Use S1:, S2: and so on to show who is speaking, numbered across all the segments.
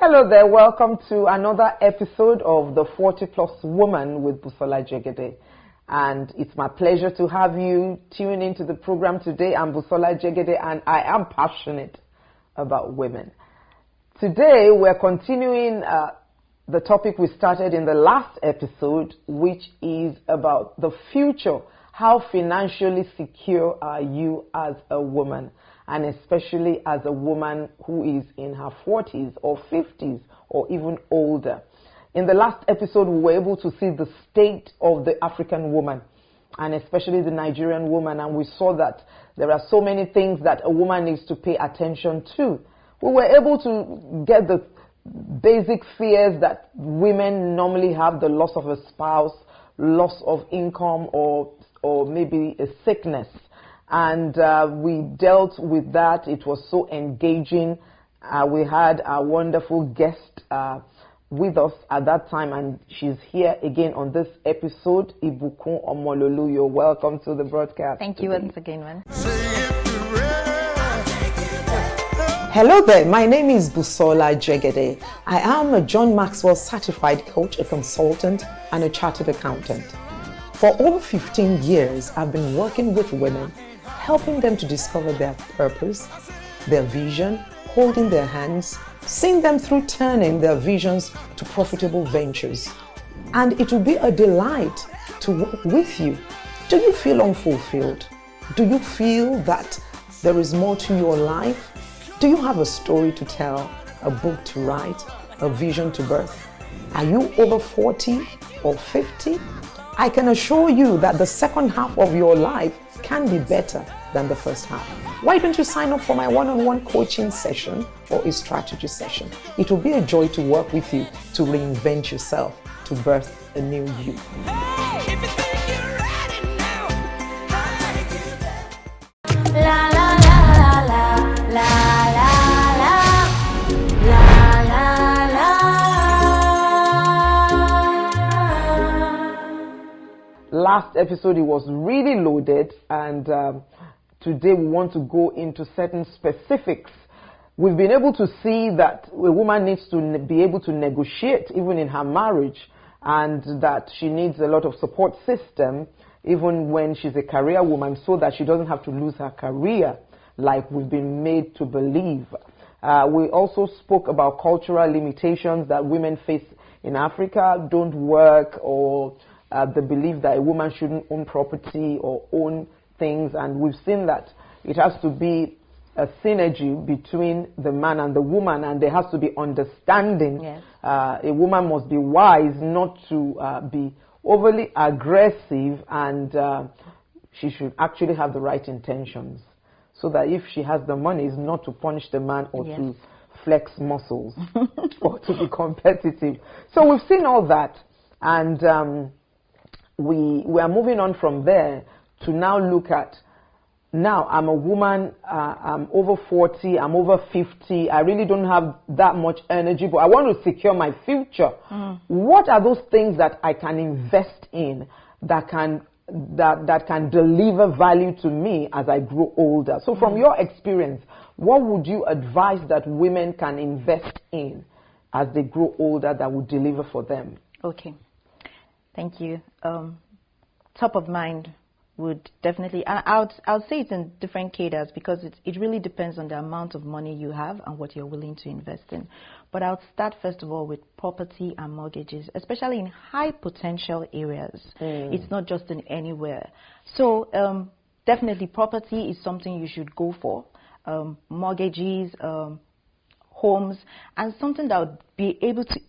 S1: Hello there, welcome to another episode of The 40 Plus Woman with Busola Jegede. And it's my pleasure to have you tune into the program today. I'm Busola Jegede and I am passionate about women. Today we're continuing the topic we started in the last episode, which is about the future. How financially secure are you as a woman? And especially as a woman who is in her 40s or 50s or even older. In the last episode, we were able to see the state of the African woman and especially the Nigerian woman, and we saw that there are so many things that a woman needs to pay attention to. We were able to get the basic fears that women normally have: the loss of a spouse, loss of income, or maybe a sickness. And we dealt with that. It was so engaging. We had a wonderful guest with us at that time, and she's here again on this episode. Ibukun Omololu, you're welcome to the broadcast.
S2: Thank you once again, man.
S1: Hello there, my name is Busola Jegede. I am a John Maxwell certified coach, a consultant, and a chartered accountant. For over 15 years, I've been working with women, helping them to discover their purpose, their vision, holding their hands, seeing them through turning their visions to profitable ventures. And it will be a delight to work with you. Do you feel unfulfilled? Do you feel that there is more to your life? Do you have a story to tell, a book to write, a vision to birth? Are you over 40 or 50? I can assure you that the second half of your life can be better than the first half. Why don't you sign up for my one-on-one coaching session or a strategy session? It will be a joy to work with you to reinvent yourself, to birth a new you. Last episode, it was really loaded, and today we want to go into certain specifics. We've been able to see that a woman needs to be able to negotiate even in her marriage, and that she needs a lot of support system even when she's a career woman, so that she doesn't have to lose her career like we've been made to believe. We also spoke about cultural limitations that women face in Africa: don't work, or the belief that a woman shouldn't own property or own things. And we've seen that it has to be a synergy between the man and the woman, and there has to be understanding.
S2: Yes.
S1: A woman must be wise not to be overly aggressive, and she should actually have the right intentions, so that if she has the money, it's not to punish the man or to flex muscles or to be competitive. So we've seen all that, and we are moving on from there to now look at, now I'm a woman, I'm over 40, I'm over 50, I really don't have that much energy, but I want to secure my future. What are those things that I can invest in that can deliver value to me as I grow older? So from your experience, what would you advise that women can invest in as they grow older that would deliver for them?
S2: Okay. Thank you. Top of mind would definitely, and I'll say it in different cadres, because it really depends on the amount of money you have and what you're willing to invest in. But I'll start first of all with property and mortgages, especially in high potential areas. It's not just in anywhere. So definitely property is something you should go for. Mortgages, homes, and something that would be able to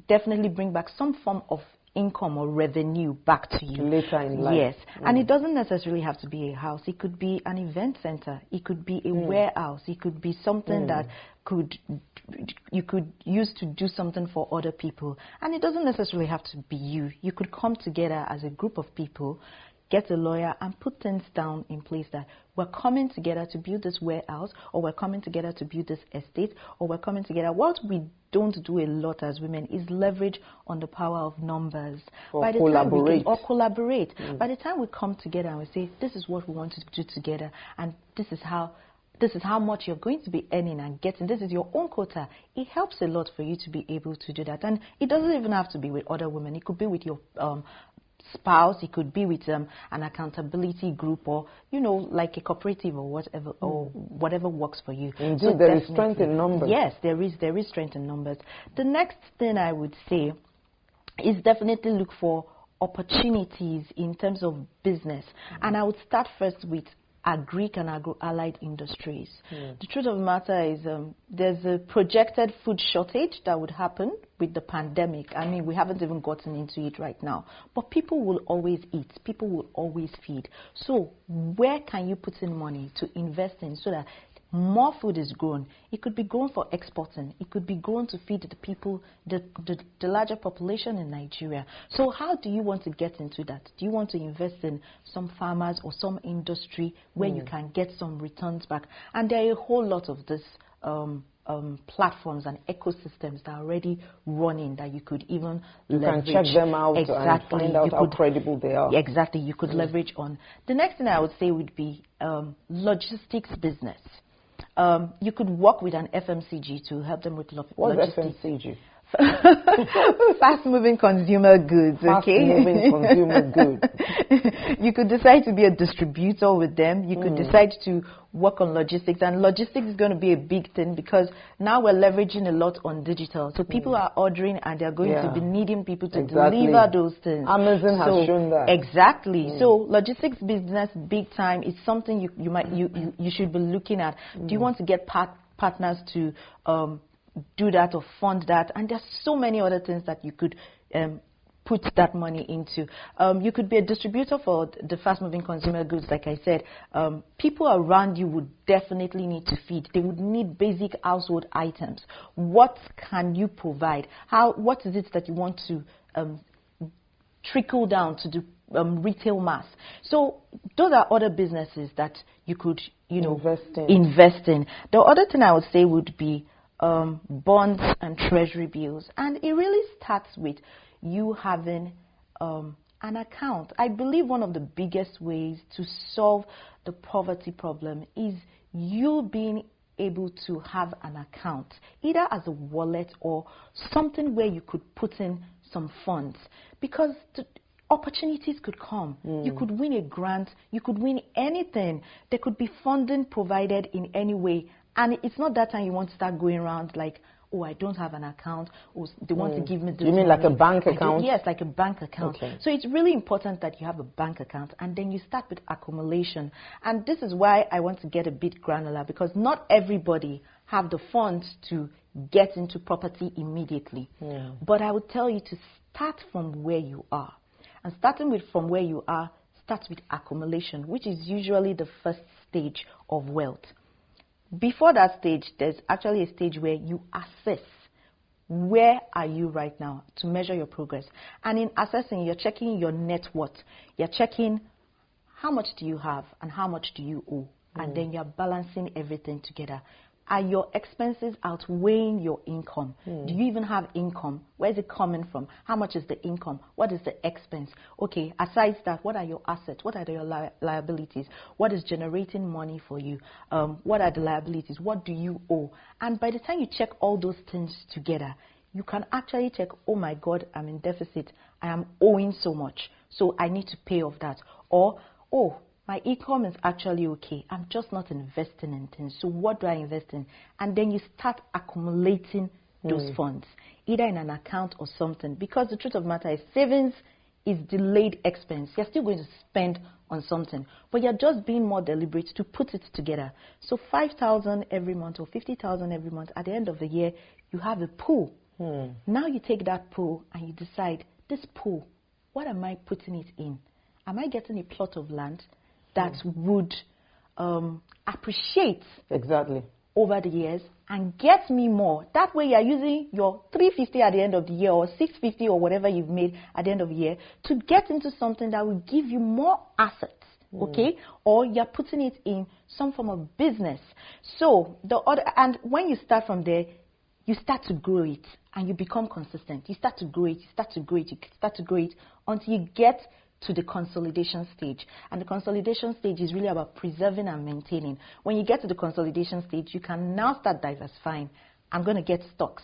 S2: definitely bring back some form of income or revenue back to you
S1: later in life.
S2: Yes. And it doesn't necessarily have to be a house. It could be an event center. It could be a warehouse. It could be something that you could use to do something for other people. And it doesn't necessarily have to be you. You could come together as a group of people, get a lawyer, and put things down in place that we're coming together to build this warehouse, or we're coming together to build this estate, or we're coming together. What we don't do a lot as women is leverage on the power of numbers.
S1: Or collaborate.
S2: By the time we come together and we say, this is what we want to do together, and this is how this is how much you're going to be earning and getting. This is your own quota. It helps a lot for you to be able to do that. And it doesn't even have to be with other women. It could be with your spouse. It could be with an accountability group, or like a cooperative or whatever, or whatever works for you.
S1: Indeed,
S2: so
S1: there is strength in numbers.
S2: Yes, there is strength in numbers. The next thing I would say is definitely look for opportunities in terms of business. And I would start first with agric and agro-allied industries. The truth of the matter is there's a projected food shortage that would happen with the pandemic. I mean, we haven't even gotten into it right now. But people will always eat. People will always feed. So where can you put in money to invest in so that more food is grown? It could be grown for exporting. It could be grown to feed the people, the larger population in Nigeria. So how do you want to get into that? Do you want to invest in some farmers or some industry where you can get some returns back? And there are a whole lot of this platforms and ecosystems that are already running that you could even leverage.
S1: You can check them out and find out how credible they are.
S2: Exactly. You could leverage on. The next thing I would say would be logistics business. You could work with an FMCG to help them with logistics.
S1: What's FMCG?
S2: Fast-moving consumer goods, okay?
S1: Fast-moving consumer goods.
S2: You could decide to be a distributor with them. You could decide to work on logistics. And logistics is going to be a big thing because now we're leveraging a lot on digital. So people are ordering and they're going to be needing people to deliver those things.
S1: Amazon has shown that.
S2: Exactly. So logistics business, big time, is something you should be looking at. Do you want to get partners to do that or fund that? And there's so many other things that you could put that money into. You could be a distributor for the fast-moving consumer goods, like I said. People around you would definitely need to feed. They would need basic household items. What can you provide? What is it that you want to trickle down to the retail mass? So those are other businesses that you could, invest in. The other thing I would say would be bonds and treasury bills, and it really starts with you having an account. I believe one of the biggest ways to solve the poverty problem is you being able to have an account, either as a wallet or something where you could put in some funds, because opportunities could come. You could win a grant, you could win anything. There could be funding provided in any way. And it's not that time you want to start going around like, oh, I don't have an account, or they want to give me this.
S1: You mean like a bank account?
S2: Yes, like a bank account.
S1: Okay.
S2: So it's really important that you have a bank account, and then you start with accumulation. And this is why I want to get a bit granular, because not everybody have the funds to get into property immediately. But I would tell you to start from where you are. And starting from where you are starts with accumulation, which is usually the first stage of wealth. Before that stage, there's actually a stage where you assess where are you right now to measure your progress. And in assessing, you're checking your net worth. You're checking how much do you have and how much do you owe. And then you're balancing everything together. Are your expenses outweighing your income? Do you even have income? Where is it coming from? How much is the income? What is the expense? Okay, aside that, what are your assets? What are your liabilities? What is generating money for you? What are the liabilities? What do you owe? And by the time you check all those things together, you can actually check, oh my God, I'm in deficit. I am owing so much, so I need to pay off that. Or, oh, my income is actually okay. I'm just not investing in things. So what do I invest in? And then you start accumulating those funds, either in an account or something. Because the truth of the matter is savings is delayed expense. You're still going to spend on something, but you're just being more deliberate to put it together. So 5,000 every month or 50,000 every month, at the end of the year, you have a pool. Now you take that pool and you decide, this pool, what am I putting it in? Am I getting a plot of land that would appreciate over the years and get me more? That way you're using your 350 at the end of the year or 650 or whatever you've made at the end of the year to get into something that will give you more assets, okay? Or you're putting it in some form of business. So and when you start from there, you start to grow it and you become consistent. You start to grow it, you start to grow it, you start to grow it until you get to the consolidation stage. And the consolidation stage is really about preserving and maintaining. When you get to the consolidation stage, you can now start diversifying. I'm going to get stocks.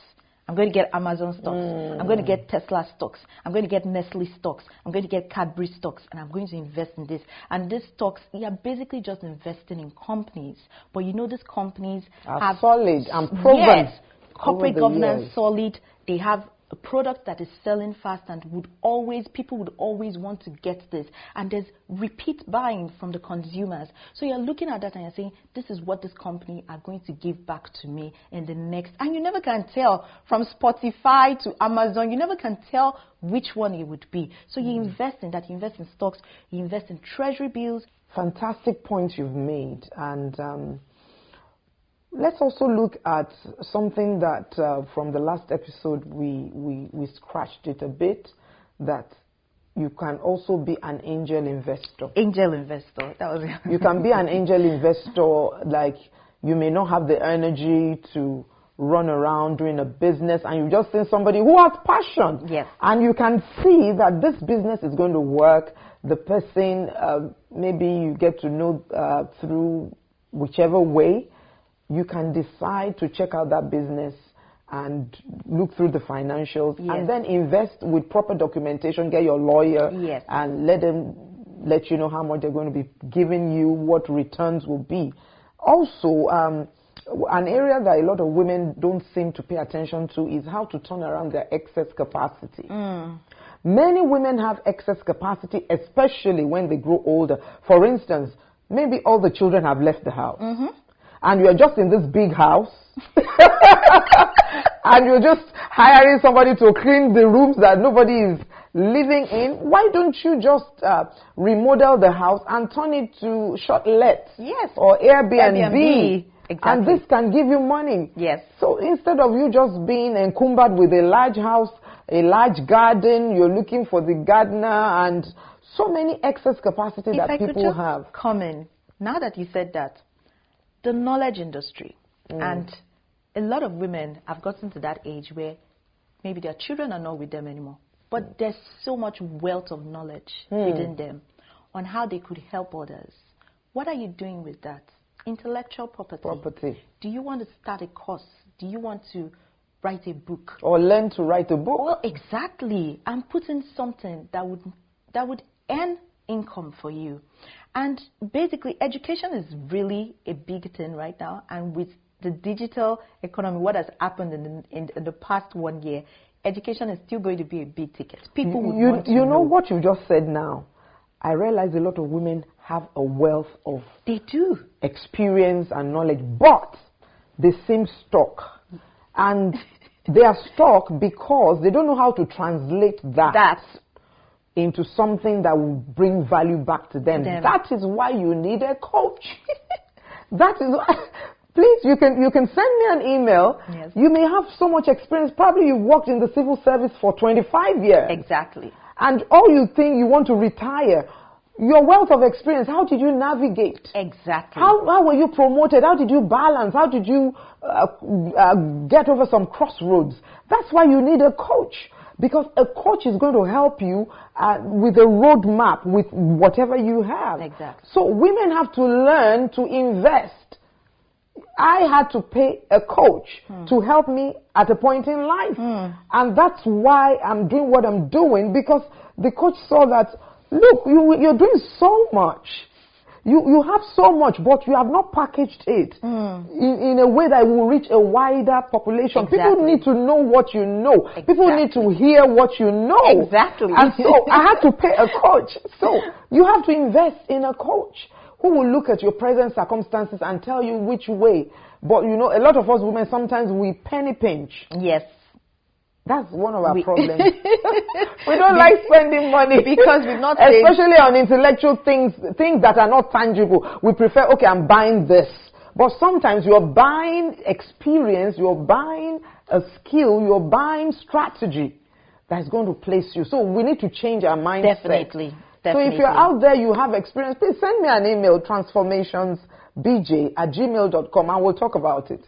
S2: I'm going to get Amazon stocks. I'm going to get Tesla stocks. I'm going to get Nestle stocks. I'm going to get Cadbury stocks. And I'm going to invest in this. And these stocks, you're basically just investing in companies. But you know these companies
S1: are solid and proven.
S2: Yes, corporate governance solid. They have a product that is selling fast and people would always want to get this. And there's repeat buying from the consumers. So you're looking at that and you're saying, this is what this company are going to give back to me in the next. And you never can tell, from Spotify to Amazon, you never can tell which one it would be. So you invest in that. You invest in stocks. You invest in treasury bills.
S1: Fantastic points you've made. And let's also look at something that from the last episode we scratched it a bit, that you can also be an angel investor.
S2: Angel investor, that was it.
S1: You can be an angel investor, like you may not have the energy to run around doing a business and you just see somebody who has passion.
S2: Yes.
S1: And you can see that this business is going to work. The person, maybe you get to know through whichever way. You can decide to check out that business and look through the financials, and then invest with proper documentation, get your lawyer, and let them let you know how much they're going to be giving you, what returns will be. Also, an area that a lot of women don't seem to pay attention to is how to turn around their excess capacity. Many women have excess capacity, especially when they grow older. For instance, maybe all the children have left the house. And you're just in this big house, and you're just hiring somebody to clean the rooms that nobody is living in. Why don't you just remodel the house and turn it to short let?
S2: Yes.
S1: Or Airbnb.
S2: Exactly.
S1: And this can give you money.
S2: Yes.
S1: So instead of you just being encumbered with a large house, a large garden, you're looking for the gardener and so many excess capacity that people have.
S2: Come in. Now that you said that, the knowledge industry, and a lot of women have gotten to that age where maybe their children are not with them anymore, but there's so much wealth of knowledge within them on how they could help others. What are you doing with that? Intellectual property. Do you want to start a course? Do you want to write a book?
S1: Or learn to write a book?
S2: Well, exactly. And put in something that would earn income for you. And basically, education is really a big thing right now. And with the digital economy, what has happened in the past 1 year, education is still going to be a big ticket. People would want to know.
S1: You know what you just said now? I realize a lot of women have a wealth of experience and knowledge, but they seem stuck. And they are stuck because they don't know how to translate that into something that will bring value back to them. That is why you need a coach. That is why. Please, you can send me an email.
S2: Yes.
S1: You may have so much experience. Probably you've worked in the civil service for 25 years.
S2: Exactly.
S1: And all you think you want to retire. Your wealth of experience, how did you navigate?
S2: Exactly.
S1: How were you promoted? How did you balance? How did you get over some crossroads? That's why you need a coach. Because a coach is going to help you with a roadmap, with whatever you have.
S2: Exactly.
S1: So women have to learn to invest. I had to pay a coach to help me at a point in life. And that's why I'm doing what I'm doing, because the coach saw that, look, you're doing so much. You have so much, but you have not packaged it in a way that will reach a wider population.
S2: Exactly.
S1: People need to know what you know.
S2: Exactly.
S1: People need to hear what you know.
S2: Exactly.
S1: And so I had to pay a coach. So you have to invest in a coach who will look at your present circumstances and tell you which way. But you know, a lot of us women, sometimes we penny pinch.
S2: Yes.
S1: That's one of our problems. We don't like spending money
S2: because we've not
S1: especially on intellectual things that are not tangible. We prefer, okay, I'm buying this. But sometimes you're buying experience, you're buying a skill, you're buying strategy that's going to place you. So we need to change our mindset.
S2: Definitely.
S1: So if you're out there, you have experience, please send me an email, transformationsbj@gmail.com, and we'll talk about it.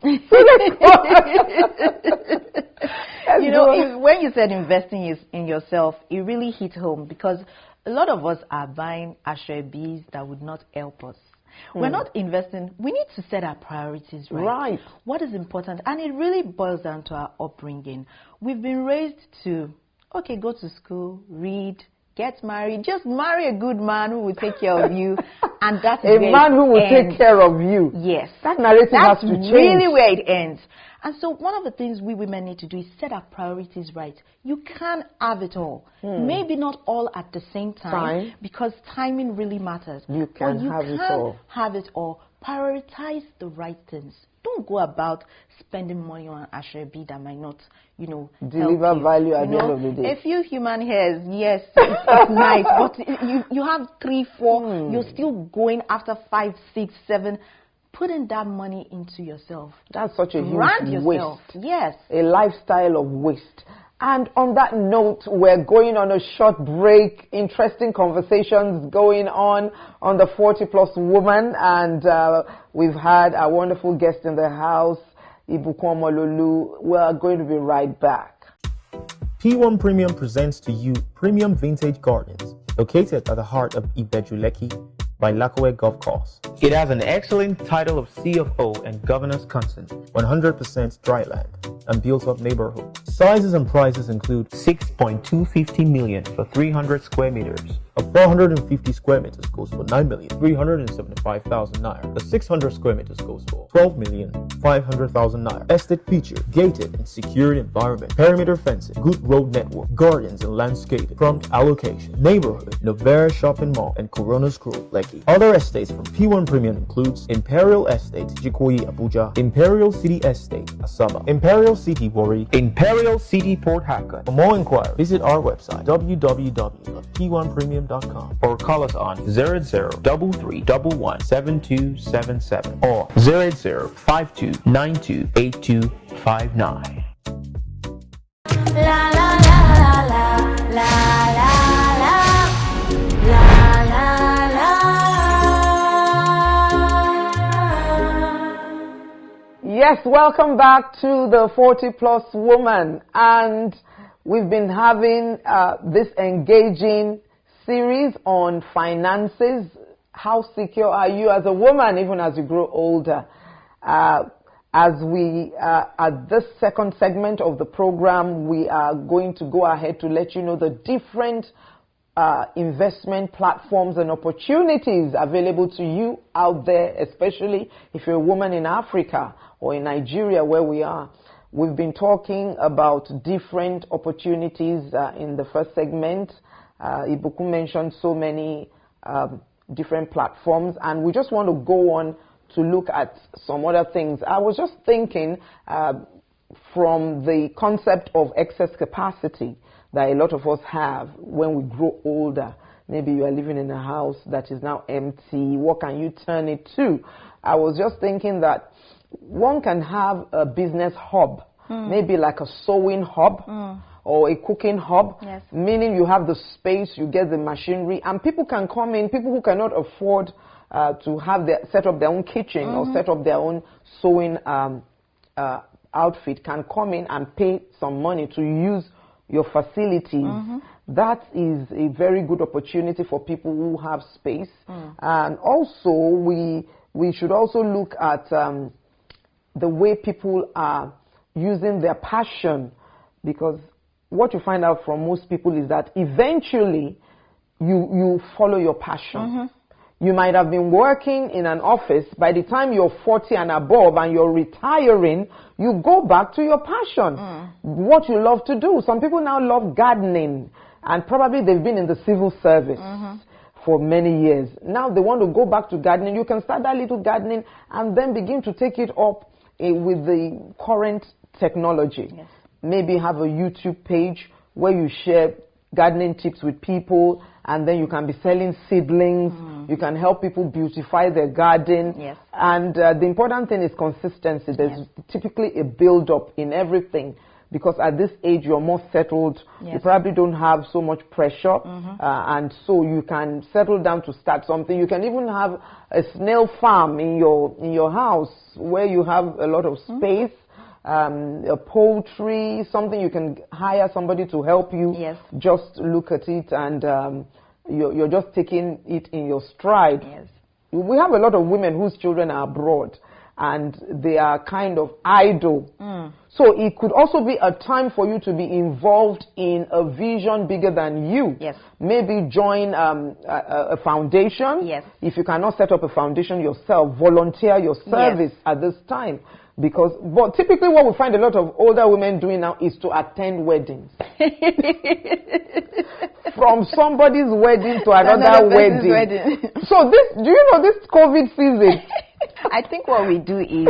S2: You know, when when you said investing is in yourself, it really hit home because a lot of us are buying ashwebis that would not help us. We're not investing. We need to set our priorities right.
S1: Right.
S2: What is important? And it really boils down to our upbringing. We've been raised to, okay, go to school, read, get married. Just marry a good man who will take care of you. And that's
S1: a man who will take care of you.
S2: Yes.
S1: That narrative has to change.
S2: That's really where it ends. And so one of the things we women need to do is set our priorities right. You can't have it all. Maybe not all at the same time. Because timing really matters.
S1: You can have it all.
S2: Have it all. Prioritize the right things. Don't go about spending money on ashrebi that might not,
S1: deliver value at the end of the day.
S2: A few human hairs, yes, it's nice, but you have 3, 4, you're still going after 5, 6, 7. Putting that money into yourself.
S1: That's such a huge waste.
S2: Yes.
S1: A lifestyle of waste. And on that note, we're going on a short break. Interesting conversations going on the 40 Plus Woman. And we've had a wonderful guest in the house, Ibukun Omololu. We're going to be right back.
S3: P1 Premium presents to you Premium Vintage Gardens, located at the heart of Ibeju-Lekki by Lakowe Golf Course. It has an excellent title of CFO and governor's consent, 100% dry land, and built-up neighborhood. Sizes and prices include 6.250 million for 300 square meters. A 450 square meters goes for 9,375,000 naira. The 600 square meters goes for 12,500,000 naira. Estate feature, gated and secured environment, perimeter fencing, good road network, gardens and landscaping, prompt allocation, neighborhood, Novera Shopping Mall, and Corona's Grove, Lekki. Other estates from P1 Premium includes Imperial Estate, Jikoyi, Abuja, Imperial City Estate, Asaba, Imperial City, Warri, Imperial City, Port Harcourt. For more inquiry, visit our website www.p1premium.com or call us on 0033117277 or 08052928259. La la la la la la la la la
S1: la. Yes, welcome back to the 40 Plus Woman, and we've been having this engaging series on finances. How secure are you as a woman, even as you grow older? As we, at this second segment of the program, we are going to go ahead to let you know the different investment platforms and opportunities available to you out there, especially if you're a woman in Africa or in Nigeria where we are. We've been talking about different opportunities in the first segment. Ibukun mentioned so many different platforms, and we just want to go on to look at some other things. I was just thinking from the concept of excess capacity that a lot of us have when we grow older. Maybe you are living in a house that is now empty. What can you turn it to? I was just thinking that one can have a business hub, maybe like a sewing hub, or a cooking hub, meaning you have the space, you get the machinery, and people can come in, people who cannot afford to have set up their own kitchen or set up their own sewing outfit can come in and pay some money to use your facilities. That is a very good opportunity for people who have space. And also, we should also look at the way people are using their passion, because what you find out from most people is that eventually you follow your passion. You might have been working in an office. By the time you're 40 and above and you're retiring, you go back to your passion, what you love to do. Some people now love gardening, and probably they've been in the civil service for many years. Now they want to go back to gardening. You can start that little gardening and then begin to take it up with the current technology. Maybe have a YouTube page where you share gardening tips with people, and then you can be selling seedlings. You can help people beautify their garden. And the important thing is consistency. There's typically a build-up in everything, because at this age you're more settled. You probably don't have so much pressure, and so you can settle down to start something. You can even have a snail farm in your house where you have a lot of space. poultry, something you can hire somebody to help you.
S2: Yes.
S1: Just look at it and you're just taking it in your stride.
S2: Yes.
S1: We have a lot of women whose children are abroad and they are kind of idle. So it could also be a time for you to be involved in a vision bigger than you.
S2: Yes.
S1: Maybe join a foundation.
S2: Yes.
S1: If you cannot set up a foundation yourself, volunteer your service at this time. But typically what we find a lot of older women doing now is to attend weddings. From somebody's wedding to another wedding. So do you know this COVID season?
S2: I think what we do is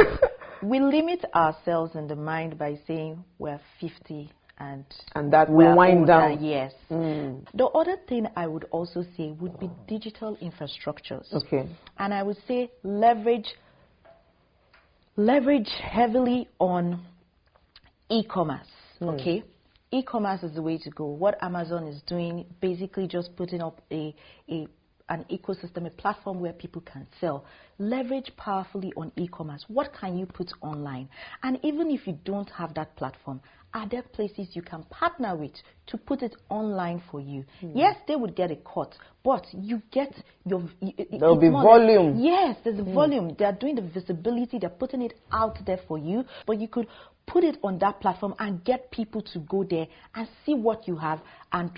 S2: we limit ourselves in the mind by saying we're 50 and
S1: that we wind down.
S2: Yes. The other thing I would also say would be digital infrastructures.
S1: Okay.
S2: And I would say leverage heavily on e-commerce. Okay. E-commerce is the way to go. What Amazon is doing, basically just putting up an ecosystem, a platform where people can sell. Leverage powerfully on e-commerce. What can you put online? And even if you don't have that platform, are there places you can partner with to put it online for you? Yes, they would get a cut, but you get your...
S1: There'll be volume.
S2: Yes, there's a volume. They're doing the visibility. They're putting it out there for you, but you could put it on that platform and get people to go there and see what you have and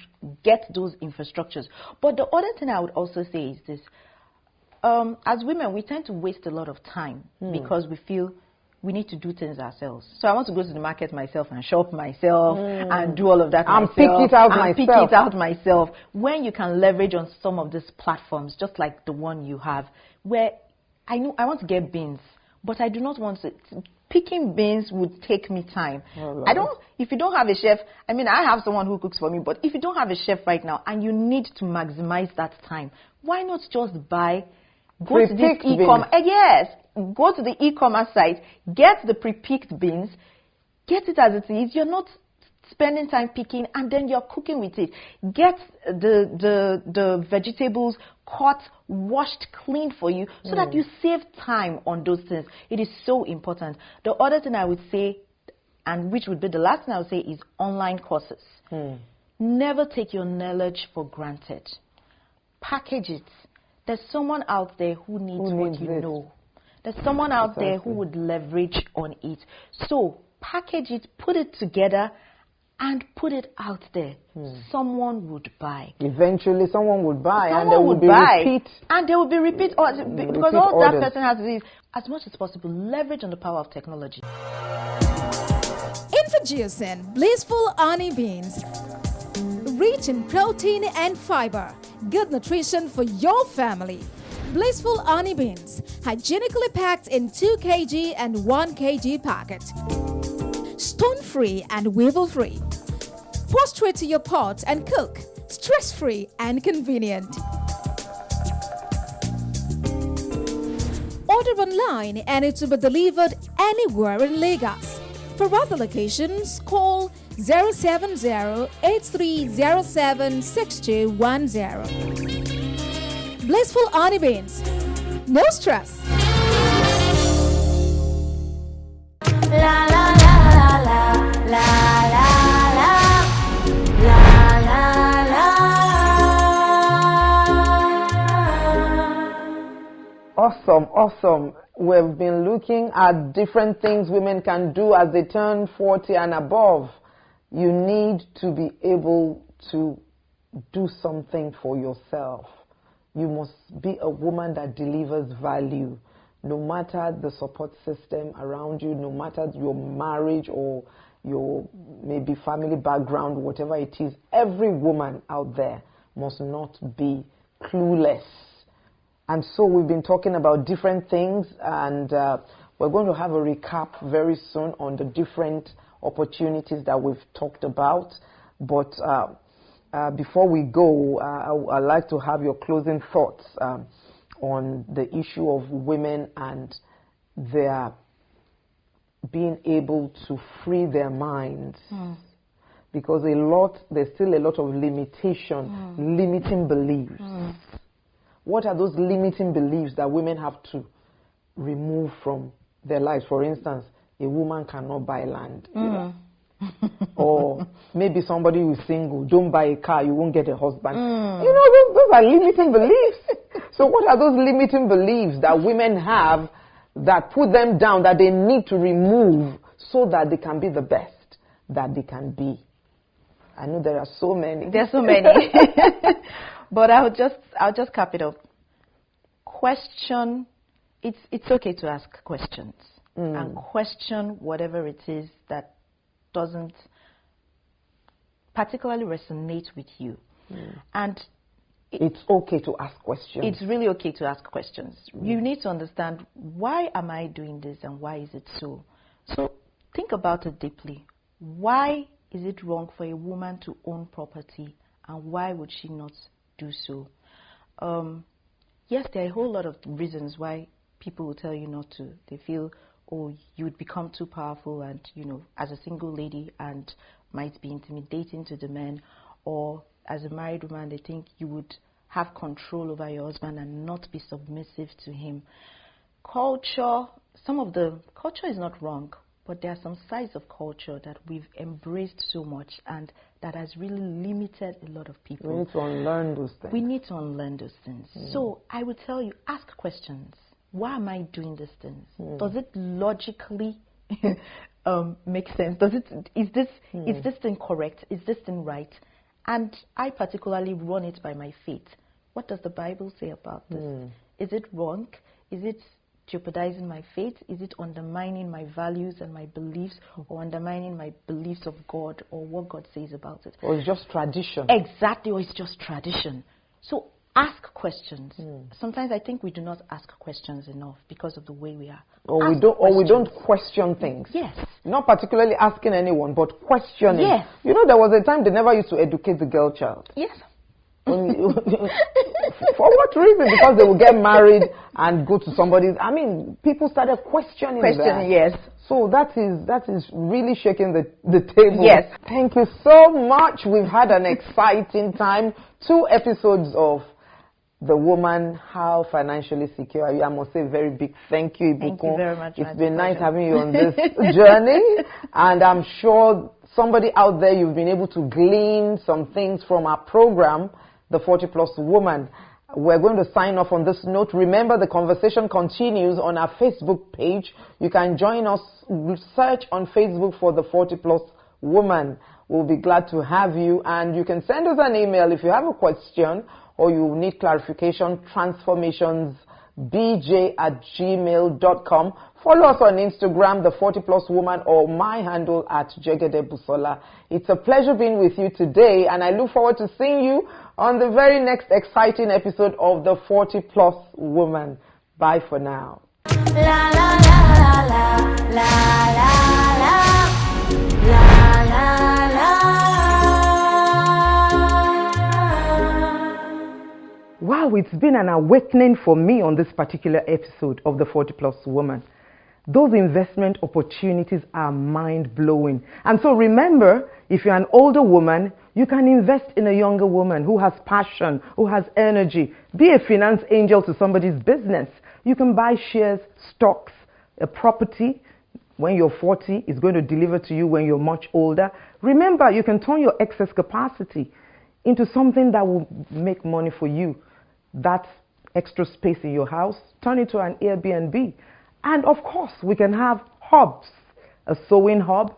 S2: get those infrastructures. But the other thing I would also say is this. As women, we tend to waste a lot of time because we feel we need to do things ourselves. So I want to go to the market myself and shop myself and do all of that myself.
S1: Pick it out
S2: myself. When you can leverage on some of these platforms, just like the one you have, where I want to get beans, but I do not want to... Picking beans would take me time. If you don't have a chef, I mean, I have someone who cooks for me, but if you don't have a chef right now and you need to maximize that time, why not just go to this e-commerce? Yes, go to the e-commerce site, get the pre-picked beans, get it as it is. You're not spending time picking and then you're cooking with it. Get the vegetables cut, washed, clean for you so that you save time on those things. It is so important. The other thing I would say, and which would be the last thing I would say, is online courses. Never take your knowledge for granted. Package it. There's someone out there who needs what you know. There's someone out there who would leverage on it. So package it, put it together, and put it out there. Someone would buy. Eventually,
S1: someone would buy, and there would be repeat.
S2: And there will be repeat orders, because all orders. That person has to do is, as much as possible, leverage on the power of technology.
S4: Introducing Blissful Honey Beans. Rich in protein and fiber. Good nutrition for your family. Blissful Honey Beans. Hygienically packed in 2 kg and 1 kg packet. Stone-free and weevil-free. Pour straight to your pot and cook. Stress-free and convenient. Order online and it will be delivered anywhere in Lagos. For other locations, call 070-8307-6210. Blissful Honey Beans. No stress.
S5: La la la la la la la la la la.
S1: Awesome. We've been looking at different things women can do as they turn 40 and above. You need to be able to do something for yourself. You must be a woman that delivers value. No matter the support system around you, no matter your marriage or your maybe family background, whatever it is, every woman out there must not be clueless. And so we've been talking about different things, and we're going to have a recap very soon on the different opportunities that we've talked about. But before we go, I'd like to have your closing thoughts on the issue of women and their being able to free their minds. Because there's still a lot of limitation, limiting beliefs. What are those limiting beliefs that women have to remove from their lives? For instance, a woman cannot buy land. You know? Or maybe somebody who's single, don't buy a car, you won't get a husband. You know, those are limiting beliefs. So what are those limiting beliefs that women have that put them down, that they need to remove so that they can be the best that they can be? I know there are so many.
S2: There's so many. But I'll just cap it up. Question, it's okay to ask questions. And question whatever it is that doesn't particularly resonate with you. And
S1: it's okay to ask questions.
S2: It's really okay to ask questions. You need to understand, why am I doing this and why is it so? So think about it deeply. Why is it wrong for a woman to own property, and why would she not do so? Yes, there are a whole lot of reasons why people will tell you not to. They feel, oh, you would become too powerful and, you know, as a single lady, and might be intimidating to the men. Or as a married woman, they think you would have control over your husband and not be submissive to him. Culture, culture is not wrong, but there are some sides of culture that we've embraced so much and that has really limited a lot of people.
S1: We need to unlearn those things.
S2: We need to unlearn those things. So I would tell you, ask questions. Why am I doing these things? Does it logically make sense? Is this thing correct? Is this thing right? And I particularly run it by my faith. What does the Bible say about this? Is it wrong? Is it jeopardizing my faith? Is it undermining my values and my beliefs, or undermining my beliefs of God or what God says about it?
S1: Or it's just tradition.
S2: Exactly, or it's just tradition. So ask questions. Sometimes I think we do not ask questions enough because of the way we are.
S1: Or we don't question things.
S2: Yes.
S1: Not particularly asking anyone, but questioning.
S2: Yes.
S1: You know, there was a time they never used to educate the girl child.
S2: Yes.
S1: For what reason? Because they would get married and go to somebody's. I mean, people started questioning that.
S2: Yes.
S1: So that is really shaking the table.
S2: Yes.
S1: Thank you so much. We've had an exciting time. 2 episodes of The Woman, How Financially Secure Are You? I must say a very big thank you, Ibukun.
S2: Thank you very much.
S1: It's been nice having you on this journey. And I'm sure somebody out there, you've been able to glean some things from our program, The 40 Plus Woman. We're going to sign off on this note. Remember, the conversation continues on our Facebook page. You can join us, search on Facebook for The 40 Plus Woman. We'll be glad to have you. And you can send us an email if you have a question or you need clarification, transformationsbj@gmail.com. Follow us on Instagram, The 40 Plus Woman, or my handle @Jegede Busola. It's a pleasure being with you today, and I look forward to seeing you on the very next exciting episode of The 40 Plus Woman. Bye for now.
S5: La la la la la la la la la la la.
S1: Wow, it's been an awakening for me on this particular episode of The 40 Plus Woman. Those investment opportunities are mind-blowing. And so remember, if you're an older woman, you can invest in a younger woman who has passion, who has energy. Be a finance angel to somebody's business. You can buy shares, stocks, a property. When you're 40, it's going to deliver to you when you're much older. Remember, you can turn your excess capacity into something that will make money for you. That extra space in your house, turn it to an Airbnb. And of course, we can have hubs, a sewing hub,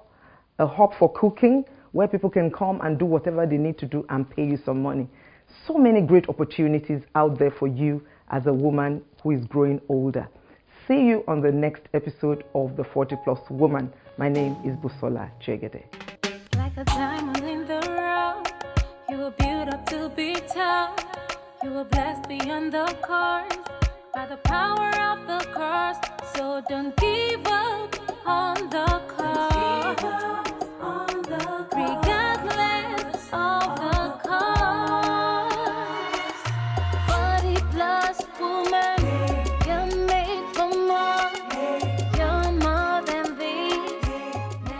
S1: a hub for cooking, where people can come and do whatever they need to do and pay you some money. So many great opportunities out there for you as a woman who is growing older. See you on the next episode of The 40 Plus Woman. My name is Busola Jegede.
S5: Like a diamond in the rough, you were built up to be tough. You were blessed beyond the curse by the power of the cross. So don't give up on the cause.